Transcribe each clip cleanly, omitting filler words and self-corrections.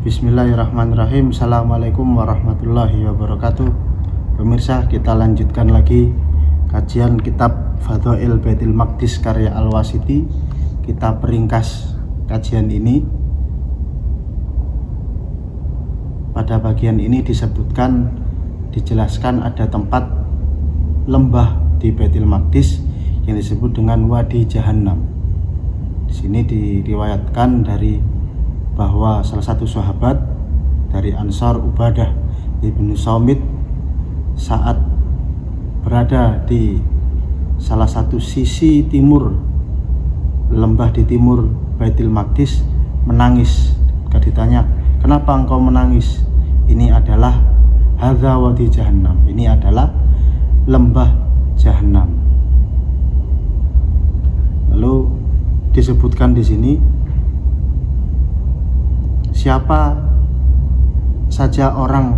Bismillahirrahmanirrahim. Assalamualaikum warahmatullahi wabarakatuh. Pemirsa, kita lanjutkan lagi kajian kitab Fadhail Baitul Maqdis karya Al-Wasiti. Kita peringkas kajian ini. Pada bagian ini dijelaskan ada tempat lembah di Baitul Maqdis yang disebut dengan Wadi Jahannam. Di sini diriwayatkan bahwa salah satu sahabat dari Ansar, Ubadah ibnu Samit, saat berada di salah satu sisi timur lembah di timur Baitul Maqdis menangis. Ketika ditanya, kenapa engkau menangis? Ini adalah hadza wadi jahannam, ini adalah lembah Jahannam. Lalu disebutkan di sini, siapa saja orang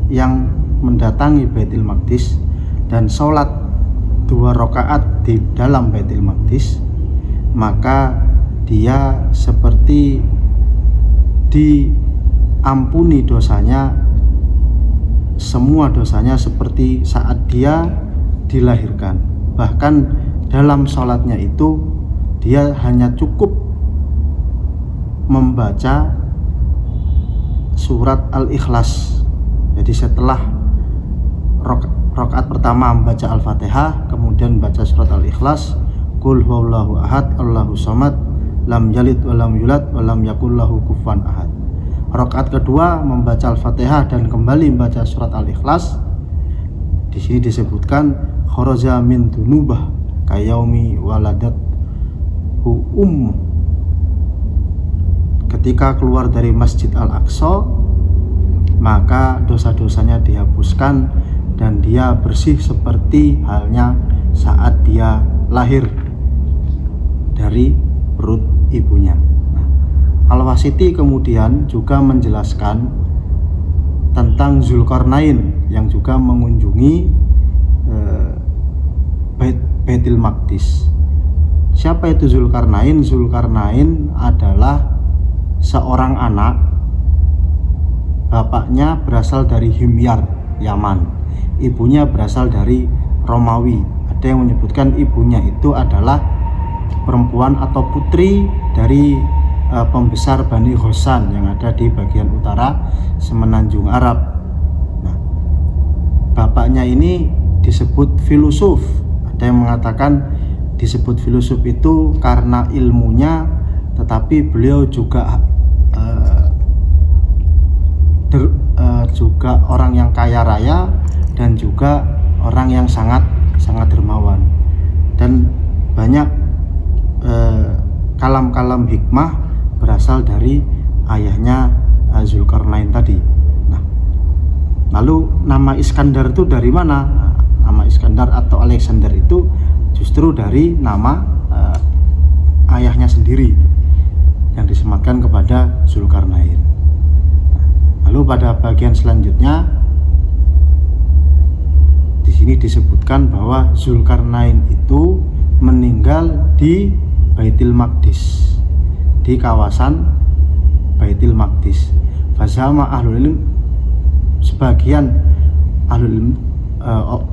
yang mendatangi Baitul Maqdis dan sholat 2 rakaat di dalam Baitul Maqdis, maka dia seperti diampuni dosanya, semua dosanya seperti saat dia dilahirkan. Bahkan dalam sholatnya itu dia hanya cukup membaca surat Al-Ikhlas. Jadi setelah rakaat pertama membaca Al-Fatihah, kemudian baca surat Al-Ikhlas, Qul huwallahu ahad, Allahu samad, lam yalid walam yulad walam yakul lahu kufuwan ahad. Rakaat kedua membaca Al-Fatihah dan kembali membaca surat Al-Ikhlas. Di sini disebutkan kharaja min dunubah kayaumi waladat ketika keluar dari Masjid Al-Aqsa, maka dosa-dosanya dihapuskan dan dia bersih seperti halnya saat dia lahir dari perut ibunya. Al-Wasiti kemudian juga menjelaskan tentang Zulkarnain yang juga mengunjungi Baitul Maqdis. Siapa itu Zulkarnain? Zulkarnain adalah seorang anak, bapaknya berasal dari Himyar, Yaman, ibunya berasal dari Romawi. Ada yang menyebutkan ibunya itu adalah perempuan atau putri dari pembesar Bani Ghassan yang ada di bagian utara semenanjung Arab. Nah, bapaknya ini disebut filosof. Ada yang mengatakan disebut filosof itu karena ilmunya, tetapi beliau juga juga orang yang kaya raya dan juga orang yang sangat dermawan, dan banyak kalam-kalam hikmah berasal dari ayahnya Zulkarnain tadi. Nah, lalu nama Iskandar itu dari mana? Nama Iskandar atau Alexander itu justru dari nama ayahnya sendiri yang disematkan kepada Zulkarnain. Lalu pada bagian selanjutnya di sini disebutkan bahwa Zulkarnain itu meninggal di Baitul Maqdis, di kawasan Baitul Maqdis. Fazama ahlul ilm, sebagian ahlul ilm,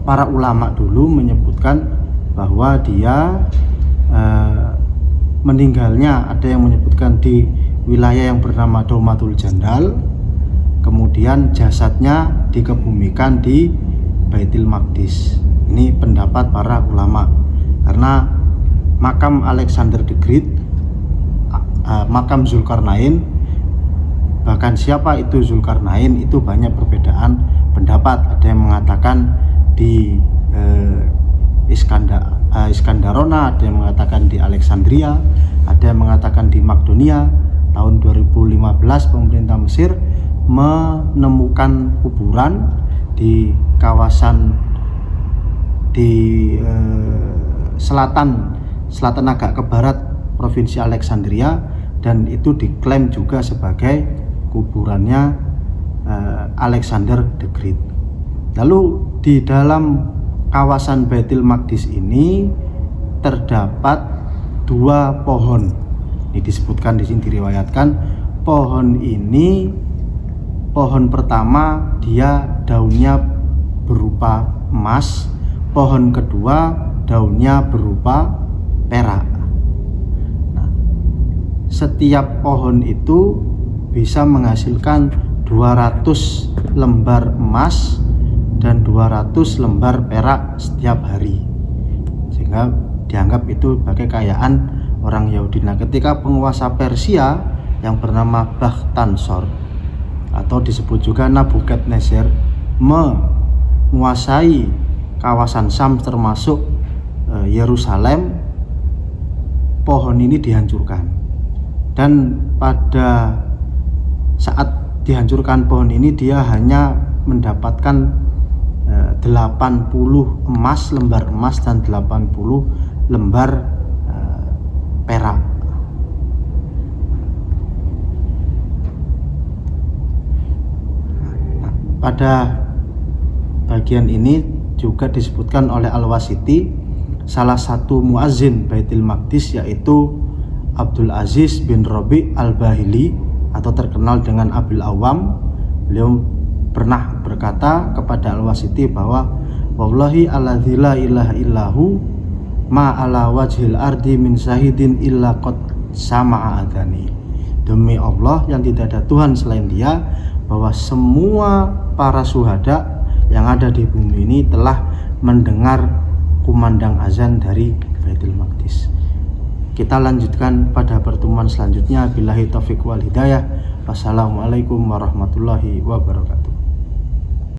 para ulama dulu menyebutkan bahwa dia meninggalnya, ada yang menyebutkan di wilayah yang bernama Daumatul Jandal, kemudian jasadnya dikebumikan di Baitul Maqdis. Ini pendapat para ulama, karena makam Alexander the Great, makam Zulkarnain, bahkan siapa itu Zulkarnain itu banyak perbedaan pendapat. Ada yang mengatakan di Iskandarona, ada yang mengatakan di Alexandria, ada yang mengatakan di Makedonia. Tahun 2015 pemerintah Mesir menemukan kuburan di kawasan di selatan agak ke barat provinsi Alexandria, dan itu diklaim juga sebagai kuburannya Alexander the Great. Lalu di dalam kawasan Baitul Maqdis ini terdapat 2 pohon. Ini disebutkan di sini, diriwayatkan pohon ini, pohon pertama dia daunnya berupa emas, pohon kedua daunnya berupa perak. Nah, setiap pohon itu bisa menghasilkan 200 lembar emas dan 200 lembar perak setiap hari, sehingga dianggap itu sebagai kekayaan orang Yahudi. Nah, ketika penguasa Persia yang bernama Bakhtansor atau disebut juga Nabukadnezar menguasai kawasan Syam termasuk Yerusalem, pohon ini dihancurkan. Dan pada saat dihancurkan pohon ini, dia hanya mendapatkan 80 lembar emas dan 80 lembar perak. Nah, pada bagian ini juga disebutkan oleh Al-Wasiti, salah satu muazzin Baitul Maqdis yaitu Abdul Aziz bin Rabi Al-Bahili atau terkenal dengan Abil Awam. Beliau pernah berkata kepada Al-Wasiti bahwa wallahi alladzi la ilaha illahu ma ala wajhil ardi min syahidin illa qad sama'a adani. Demi Allah yang tidak ada Tuhan selain Dia, bahwa semua para syuhada yang ada di bumi ini telah mendengar kumandang azan dari Baitul Maqdis. Kita lanjutkan pada pertemuan selanjutnya. Billahi taufiq wal hidayah. Wassalamualaikum warahmatullahi wabarakatuh.